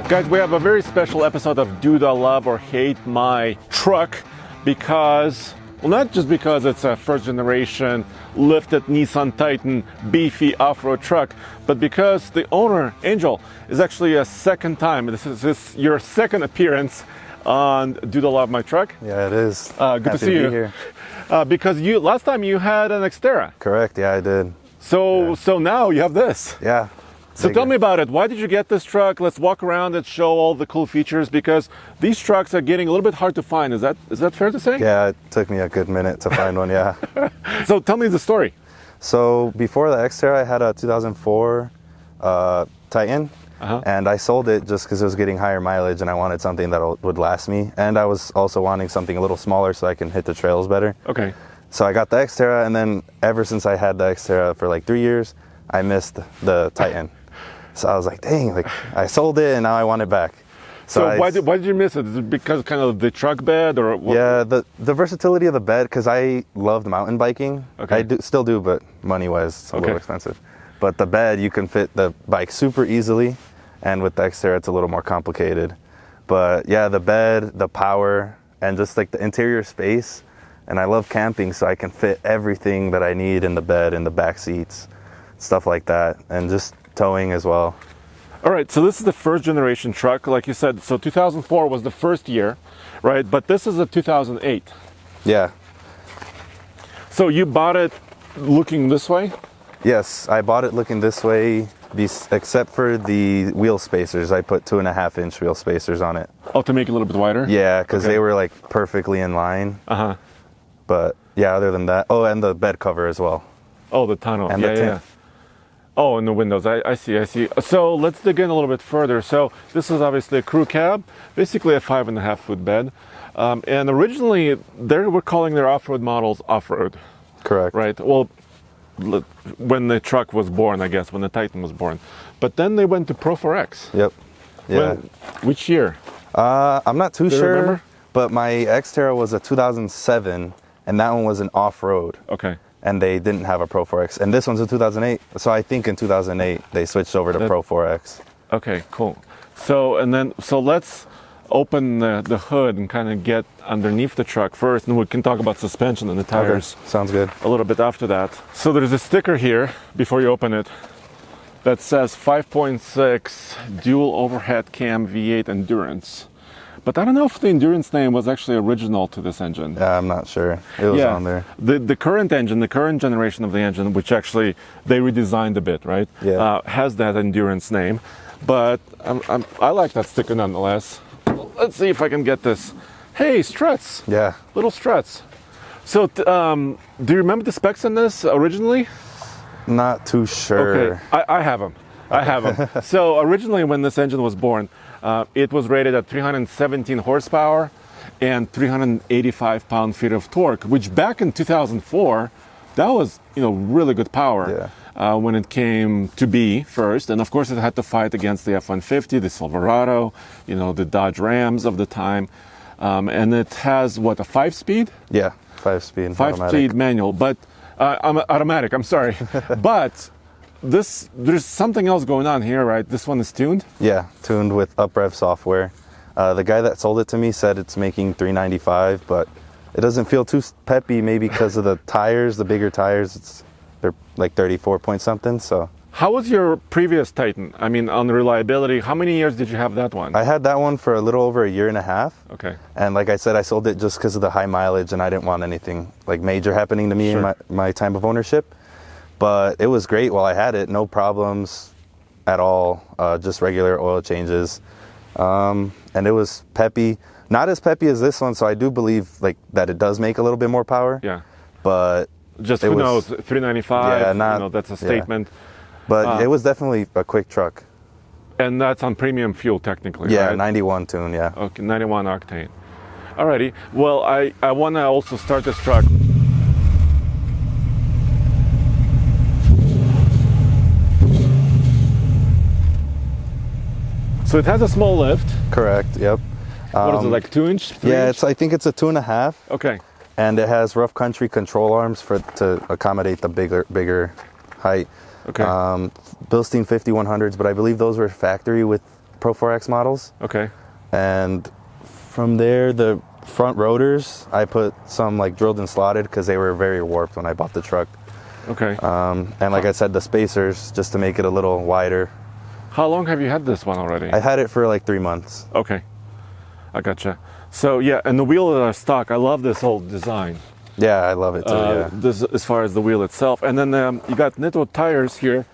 Guys, we have a very special episode of Do I Love or Hate My Truck because, well, not just because it's a first generation lifted Nissan Titan beefy off-road truck, but because the owner, Angel, is actually a second time. This is your second appearance on Do I Love My Truck. Yeah, it is. Good to see you. Here. Because last time you had an Xterra. Correct, yeah, I did. So now you have this. Yeah. So tell me about it. Why did you get this truck? Let's walk around and show all the cool features because these trucks are getting a little bit hard to find. Is that fair to say? Yeah, it took me a good minute to find one, yeah. So tell me the story. So before the Xterra, I had a 2004 Titan, and I sold it just because it was getting higher mileage and I wanted something that would last me. And I was also wanting something a little smaller so I can hit the trails better. Okay. So I got the Xterra, and then ever since I had the Xterra for like 3 years, I missed the Titan. So I was like, dang, like I sold it and now I want it back. So why did you miss it? Is it because kind of the truck bed or what? Yeah, the versatility of the bed, because I loved mountain biking. Okay. I still do, but money-wise, it's a little expensive. But the bed, you can fit the bike super easily, and with the Xterra, it's a little more complicated. But yeah, the bed, the power, and just like the interior space, and I love camping, so I can fit everything that I need in the bed, in the back seats, stuff like that, and just towing as well. All right, so this is the first generation truck, like you said. So 2004 was the first year, right? But this is a 2008. Yeah. So you bought it looking this way? Yes, I bought it looking this way, except for the wheel spacers. I put 2.5-inch wheel spacers on it. Oh, to make it a little bit wider? Yeah, because they were like perfectly in line. But yeah, other than that, oh, and the bed cover as well. Oh, the tonneau. And yeah. Oh, and the windows. I see. So let's dig in a little bit further. So this is obviously a crew cab, basically a 5.5-foot bed. And originally, they were calling their off-road models off-road. Correct. Right. Well, when the truck was born, I guess, when the Titan was born. But then they went to Pro 4X. Yep. Yeah. Which year? I'm not too sure. Remember? But my Xterra was a 2007, and that one was an off-road. Okay. And they didn't have a Pro 4X. And this one's a 2008. So I think in 2008, they switched over to Pro 4X. Okay, cool. So let's open the hood and kind of get underneath the truck first, and we can talk about suspension and the tires. Okay. Sounds good. A little bit after that. So there's a sticker here before you open it that says 5.6 dual overhead cam V8 endurance. But I don't know if the endurance name was actually original to this engine. Yeah, I'm not sure. It was on there. The current engine, the current generation of the engine, which actually they redesigned a bit, right? Yeah. Has that endurance name. But I like that sticker nonetheless. Let's see if I can get this. Hey, struts. Yeah. Little struts. So do you remember the specs on this originally? Not too sure. Okay, I have them. I have them. So originally when this engine was born, it was rated at 317 horsepower and 385 pound-feet of torque, which back in 2004, that was really good power when it came to be first. And of course, it had to fight against the F-150, the Silverado, the Dodge Rams of the time. And it has, what, a 5-speed? Yeah, 5-speed. 5-speed manual, but automatic, I'm sorry. But there's something else going on here, right? This one is tuned? Yeah, tuned with UpRev software. The guy that sold it to me said it's making 395, but it doesn't feel too peppy, maybe because of the tires, the bigger tires. They're like 34 point something, so. How was your previous Titan? I mean, on the reliability, how many years did you have that one? I had that one for a little over 1.5 years. Okay. And like I said, I sold it just because of the high mileage, and I didn't want anything like major happening to me in my time of ownership. But it was great while I had it, no problems at all, just regular oil changes. And it was peppy, not as peppy as this one, so I do believe that it does make a little bit more power. Yeah. But just who knows, 395, that's a statement. But it was definitely a quick truck. And that's on premium fuel technically, yeah, right? 91 tune, yeah. Okay, 91 octane. Alrighty, well, I want to also start this truck. So it has a small lift. Correct, yep. What is it, like 2-inch? Yeah, I think it's a 2.5. Okay. And it has rough country control arms to accommodate the bigger height. Okay. Bilstein 5100s, but I believe those were factory with Pro 4X models. Okay. And from there, the front rotors, I put some like drilled and slotted because they were very warped when I bought the truck. Okay. And like I said, the spacers, just to make it a little wider. How long have you had this one already? I had it for like 3 months. Okay. I gotcha. So yeah, and the wheels are stock. I love this whole design. Yeah, I love it too, yeah. This, as far as the wheel itself. And then you got Nitto tires here.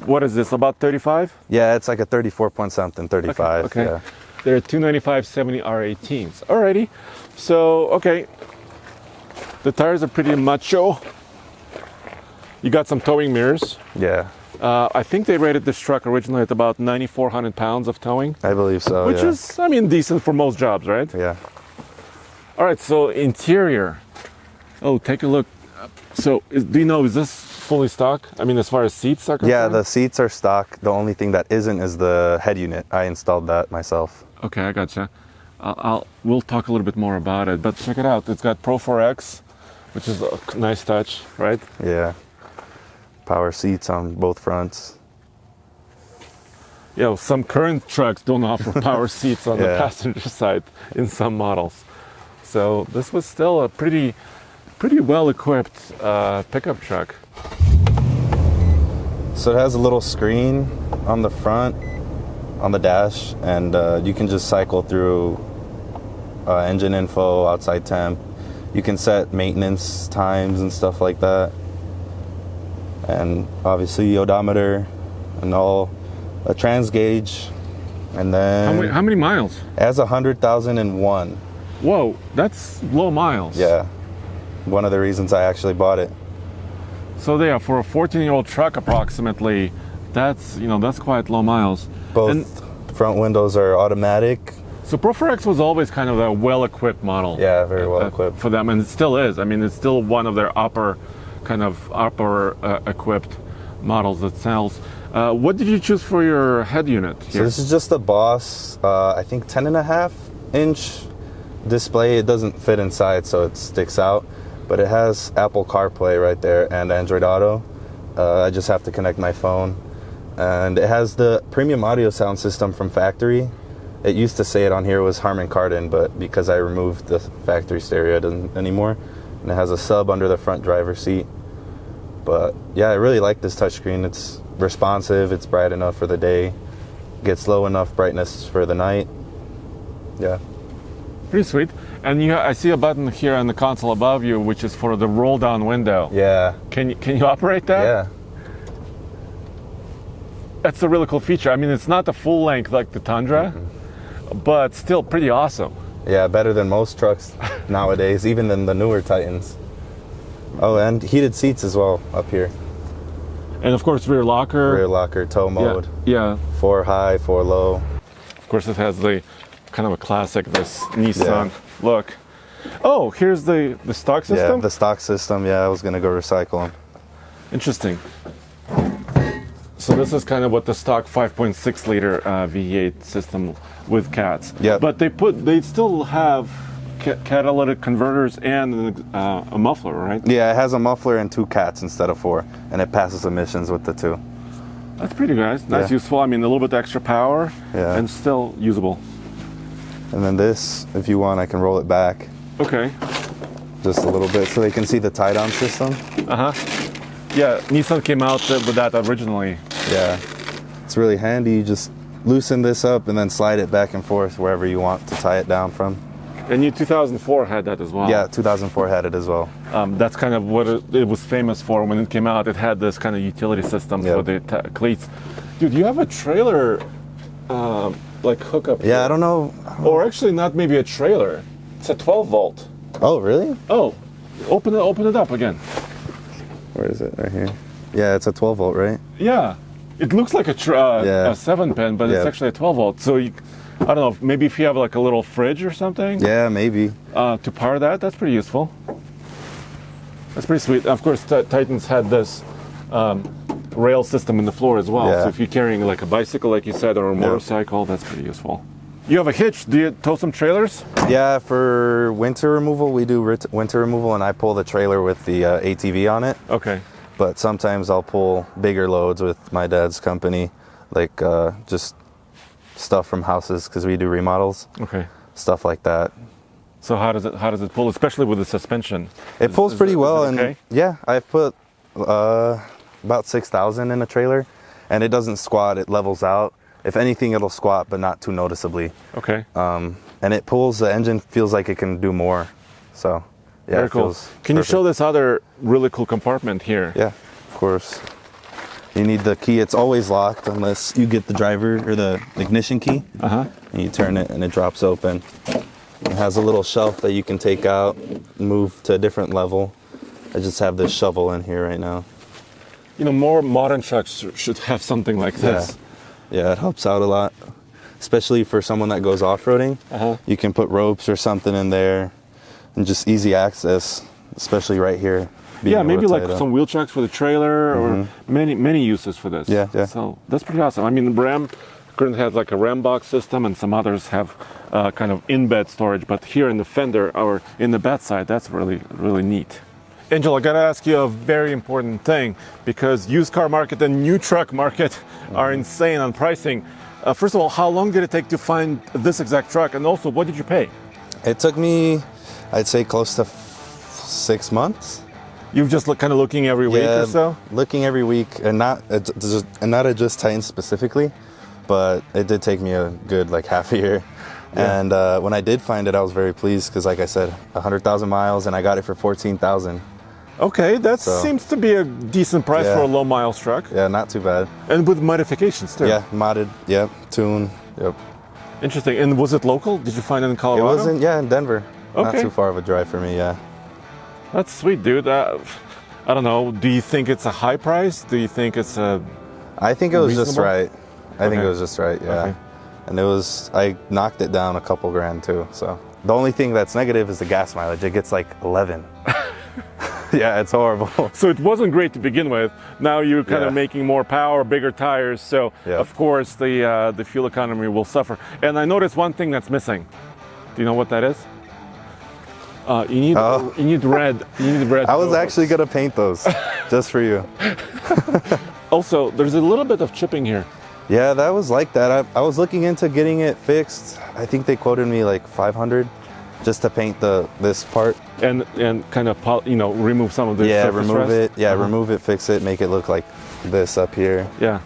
What is this, about 35? Yeah, it's like a 34 point something, 35. Okay. Yeah. They're 295/70 R18s. Alrighty. So, okay. The tires are pretty macho. You got some towing mirrors. Yeah, I think they rated this truck originally at about 9,400 pounds of towing, I believe so, which is, I mean, decent for most jobs, right? Yeah. All right, so interior. Oh, take a look. So, do you know, is this fully stock? I mean, as far as seats are concerned? Yeah, the seats are stock. The only thing that isn't is the head unit. I installed that myself. Okay, I gotcha. We'll talk a little bit more about it, but check it out. It's got Pro 4X, which is a nice touch, right? Yeah. Power seats on both fronts. Yeah, well, some current trucks don't offer power seats on the Yeah. passenger side in some models. So this was still a pretty well-equipped pickup truck. So it has a little screen on the front, on the dash, and you can just cycle through engine info, outside temp. You can set maintenance times and stuff like that. And obviously odometer and all, a trans gauge, and then How many miles? it has 100,001. Whoa, that's low miles. Yeah, one of the reasons I actually bought it. So there, for a 14-year-old truck, approximately, that's quite low miles. Both And front windows are automatic. so Pro 4X was always kind of a well-equipped model. Yeah, very well equipped. For them, and it still is. I mean, it's still one of their upper equipped models that sells. What did you choose for your head unit So here? this is just a Boss, I think 10.5-inch display. It doesn't fit inside, so it sticks out. But it has Apple CarPlay right there and Android Auto. I just have to connect my phone. And it has the premium audio sound system from factory. It used to say it on here was Harman Kardon, but because I removed the factory stereo, it doesn't anymore. And it has a sub under the front driver's seat. But yeah, I really like this touchscreen. It's responsive, it's bright enough for the day, gets low enough brightness for the night. Yeah. Pretty sweet. And I see a button here on the console above you, which is for the roll-down window. Yeah. Can you operate that? Yeah. That's a really cool feature. I mean, it's not the full length like the Tundra, but still pretty awesome. Yeah, better than most trucks nowadays, even than the newer Titans. Oh, and heated seats as well up here. And of course, rear locker. Rear locker, tow mode. Yeah. 4 high, 4 low. Of course, it has the kind of a classic, this Nissan look. Oh, here's the stock system? Yeah, the stock system. Yeah, I was going to go recycle them. Interesting. So this is kind of what the stock 5.6 liter V8 system with cats. Yeah. But they still have catalytic converters and a muffler, right? Yeah, it has a muffler and 2 cats instead of 4, and it passes emissions with the 2. That's pretty nice. That's Yeah. useful. I mean, a little bit extra power Yeah. and still usable. And then this, if you want, I can roll it back Okay. just a little bit so they can see the tie-down system. Yeah, Nissan came out with that originally. Yeah, it's really handy. You just loosen this up and then slide it back and forth wherever you want to tie it down from. And you 2004 had that as well. Yeah, 2004 had it as well. That's kind of what it was famous for when it came out. It had this kind of utility system for the cleats. Dude, you have a trailer like hookup. Yeah, here. I don't know. Or actually, not maybe a trailer. It's a 12 volt. Oh, really? Oh, open it up again. Where is it? Right here. Yeah, it's a 12 volt, right? Yeah, it looks like a 7-pin, but it's actually a 12 volt. So I don't know, maybe if you have like a little fridge or something. Yeah, maybe. To power that's pretty useful. That's pretty sweet. Of course, Titans had this rail system in the floor as well. Yeah. So if you're carrying like a bicycle, like you said, or a motorcycle, that's pretty useful. You have a hitch. Do you tow some trailers? Yeah, for winter removal, we do winter removal, and I pull the trailer with the ATV on it. Okay. But sometimes I'll pull bigger loads with my dad's company, like just stuff from houses because we do remodels. Okay. Stuff like that. So how does it pull, especially with the suspension? It pulls pretty well, okay? and yeah, I've put about 6,000 in a trailer, and it doesn't squat. It levels out. If anything, it'll squat, but not too noticeably. Okay. And it pulls. The engine feels like it can do more. So yeah, very it cool. feels Can you perfect. show this other really cool compartment here? Yeah, of course. You need the key. It's always locked unless you get the driver or the ignition key. And you turn it and it drops open. It has a little shelf that you can take out, move to a different level. I just have this shovel in here right now. You know, more modern trucks should have something like this. Yeah, it helps out a lot, especially for someone that goes off-roading. You can put ropes or something in there and just easy access, especially right here. Yeah, maybe like some wheel chucks for the trailer or many uses for this. Yeah. So that's pretty awesome. I mean, Ram currently has like a Ram box system, and some others have kind of in-bed storage. But here in the fender or in the bed side, that's really, really neat. Angel, I gotta ask you a very important thing, because used car market and new truck market are insane on pricing. First of all, how long did it take to find this exact truck, and also what did you pay? It took me, I'd say, close to 6 months. You've just kind of looking every week or so? Looking every week, and not at just Titan specifically, but it did take me a good like half a year. Yeah. And when I did find it, I was very pleased because, like I said, 100,000 miles, and I got it for 14,000. Okay, that seems to be a decent price for a low miles truck. Yeah, not too bad. And with modifications too. Yeah, modded. Yep, tune. Yep. Interesting. And was it local? Did you find it in Colorado? It wasn't. Yeah, in Denver. Okay. Not too far of a drive for me. Yeah. That's sweet, dude. I don't know. Do you think it's a high price? Do you think it's a? I think it was just reasonable? right. I think it was just right. Yeah. Okay. And it was. I knocked it down a couple grand too. So the only thing that's negative is the gas mileage. It gets like 11. Yeah, it's horrible. So it wasn't great to begin with. Now you're kind of making more power, bigger tires. So of course the fuel economy will suffer. And I noticed one thing that's missing. Do you know what that is? You need red. You need red. I was actually gonna paint those just for you. Also, there's a little bit of chipping here. Yeah, that was like that. I was looking into getting it fixed. I think they quoted me like 500 just to paint this part. And kind of remove some of the surface remove rust. it. Yeah, remove it, fix it, make it look like this up here. Yeah.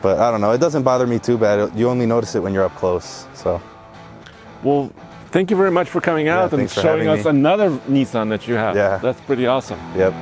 But I don't know. It doesn't bother me too bad. You only notice it when you're up close. So. Well, thank you very much for coming out and showing us another Nissan that you have. Yeah. That's pretty awesome. Yep.